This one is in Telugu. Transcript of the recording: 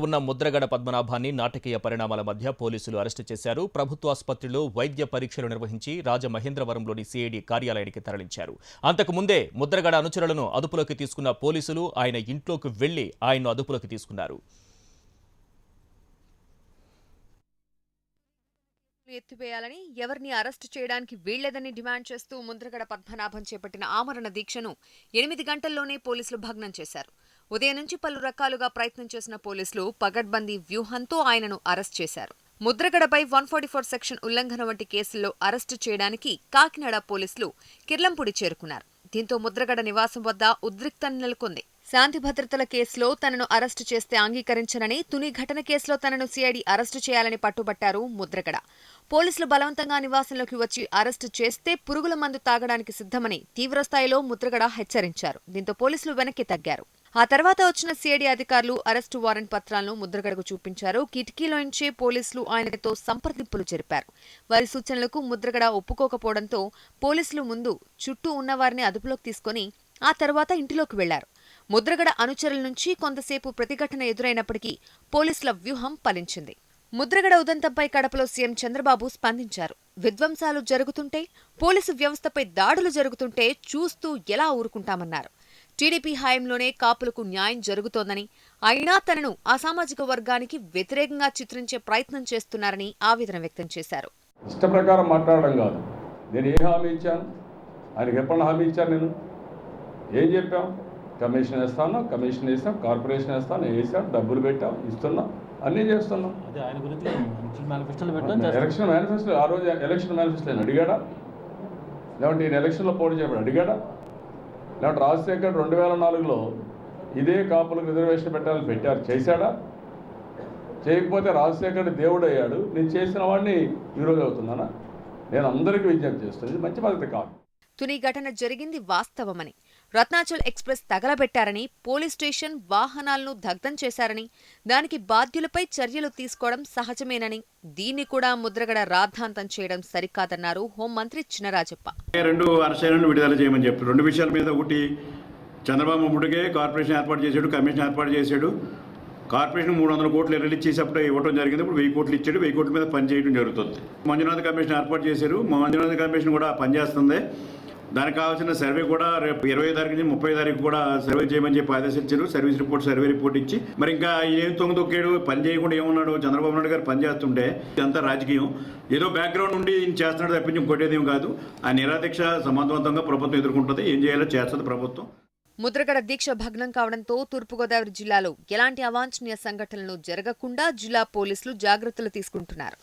తప్పుకున్న ముద్రగడ పద్మనాభాన్ని నాటకీయ పరిణామాల మధ్య పోలీసులు అరెస్టు చేశారు. ప్రభుత్వాసుపత్రిలో వైద్య పరీక్షలు నిర్వహించి రాజమహేంద్రవరంలోని సిఐడి కార్యాలయానికి తరలించారు. అంతకుముందే ముద్రగడ అనుచరులను అదుపులోకి తీసుకున్న పోలీసులు ఆయన ఇంట్లోకి వెళ్లి ఆయన్ను అదుపులోకి తీసుకున్నారు. ఎత్తివేయాలని, ఎవరిని అరెస్టు చేయడానికి వీల్లేదని డిమాండ్ చేస్తూ ముద్రగడ పద్మనాభం చేపట్టిన ఆమరణ దీక్షను 8 గంటల్లోనే పోలీసులు భగ్నం చేశారు. ఉదయం నుంచి పలు రకాలుగా ప్రయత్నం చేసిన పోలీసులు పగడ్బందీ వ్యూహంతో ఆయనను అరెస్ట్ చేశారు. ముద్రగడపై 144 సెక్షన్ ఉల్లంఘన వంటి కేసుల్లో అరెస్టు చేయడానికి కాకినాడ పోలీసులు కిర్లంపూడి చేరుకున్నారు. దీంతో ముద్రగడ నివాసం వద్ద ఉద్రిక్తత నెలకొంది. శాంతి భద్రతల కేసులో తనను అరెస్టు చేస్తే అంగీకరించనని, తుని ఘటన కేసులో తనను సిఐడి అరెస్టు చేయాలని పట్టుబట్టారు ముద్రగడ. పోలీసులు బలవంతంగా నివాసంలోకి వచ్చి అరెస్టు చేస్తే పురుగుల మందు తాగడానికి సిద్ధమని తీవ్రస్థాయిలో ముద్రగడ హెచ్చరించారు. దీంతో పోలీసులు వెనక్కి తగ్గారు. ఆ తర్వాత వచ్చిన సిఐడి అధికారులు అరెస్టు వారెంట్ పత్రాలను ముద్రగడకు చూపించారు. కిటికీలోంచే పోలీసులు ఆయనతో సంప్రదింపులు జరిపారు. వారి సూచనలకు ముద్రగడ ఒప్పుకోకపోవడంతో పోలీసులు ముందు చుట్టూ ఉన్నవారిని అదుపులోకి తీసుకుని ఆ తర్వాత ఇంటిలోకి వెళ్లారు. ముద్రగడ అనుచరుల నుంచి కొంతసేపు ప్రతిఘటన ఎదురైనప్పటికీ పోలీసుల వ్యూహం ఫలించింది. ముద్రగడ ఉదంతంపై కడపలో సీఎం చంద్రబాబు స్పందించారు. విధ్వంసాలు జరుగుతుంటే, పోలీసు వ్యవస్థపై దాడులు జరుగుతుంటే చూస్తూ ఎలా ఊరుకుంటామన్నారు. టీడీపీ హయాంలోనే కాపులకు న్యాయం జరుగుతోందని, అయినా తనను ఆ సామాజిక వర్గానికి వ్యతిరేకంగా చిత్రించే ప్రయత్నం చేస్తున్నారని ఆవేదన వ్యక్తం చేశారు. ఇష్టప్రకారం మాట్లాడడం కాదు. నేను ఏ హామీ ఇచ్చాను? ఆయనకి ఎప్పుడు హామీ ఇచ్చాను? నేను ఏం చెప్పాం? కమిషన్ వేస్తాను, కమిషన్ వేస్తాం, కార్పొరేషన్ వేస్తాను, వేసాం, డబ్బులు పెట్టాం, ఇస్తున్నాం, అన్నీ చేస్తున్నాం. ఎలక్షన్ మేనిఫెస్టో, ఆ రోజు ఎలక్షన్ మేనిఫెస్టో నేను అడిగాడా? లేదంటే నేను ఎలక్షన్లో పోటీ చేయబడి అడిగాడా? లేదంటే రాజశేఖర్ 2004లో ఇదే కాపులకు రిజర్వేషన్ పెట్టాలని పెట్టారు, చేశాడా? చేయకపోతే రాజశేఖర్ దేవుడు అయ్యాడు, నేను చేసిన వాడిని ఈరోజు అవుతున్నానా? నేను అందరికీ విజ్ఞప్తి చేస్తాను, ఇది మంచి పద్ధతి కాదు. తుని ఘటన జరిగింది వాస్తవమని, రత్నాచల్ ఎక్స్ప్రెస్ తగలబెట్టారని, పోలీస్ స్టేషన్ వాహనాలను దగ్ధం చేశారని, దానికి బాధ్యులపై చర్యలు తీసుకోవడం సహజమేనని, దీన్ని కూడా ముద్రగడ రాద్ధాంతం చేయడం సరికాదన్నారు హోంమంత్రి చినరాజప్ప. 2 అరెస్టులను విడుదల చేయమని చెప్పి 2 విషయాల మీద ఒకటి, చంద్రబాబు ముడిగే కార్పొరేషన్ ఏర్పాటు చేశాడు, కమిషన్ ఏర్పాటు చేశాడు. కార్పొరేషన్ 300 కోట్లు రిలీజ్ చేసేప్పుడు ఇవ్వడం జరిగింది. ఇప్పుడు 1000 కోట్లు ఇచ్చాడు, 1000 కోట్ల మీద పనిచేయడం జరుగుతుంది. మంజునాథ్ కమిషన్ ఏర్పాటు చేశారు, మంజునాథ్ కమిషన్ కూడా పనిచేస్తుంది. దానికి కావాల్సిన సర్వే కూడా రేపు 20 తారీఖు నుంచి 30 తారీఖు కూడా సర్వే చేయమని చెప్పి ఆదేశించారు. సర్వే రిపోర్ట్ ఇచ్చి మరి ఇంకా ఏం తొక్కాడు, పని చేయకుండా ఏమన్నాడు? చంద్రబాబు నాయుడు గారు పని చేస్తుంటే ఇదంతా రాజకీయం, ఏదో బ్యాక్గ్రౌండ్ నుండి చేస్తున్నాడు తప్పించి ఇంకోటేదేం కాదు. ఆ నిరాదీక్ష సమర్థవంతంగా ప్రభుత్వం ఎదుర్కొంటుంది, ఏం చేయాలో చేస్తుంది ప్రభుత్వం. ముద్రగడ దీక్ష భగ్నం కావడంతో తూర్పుగోదావరి జిల్లాలో ఎలాంటి అవాంఛనీయ సంఘటనలు జరగకుండా జిల్లా పోలీసులు జాగ్రత్తలు తీసుకుంటున్నారు.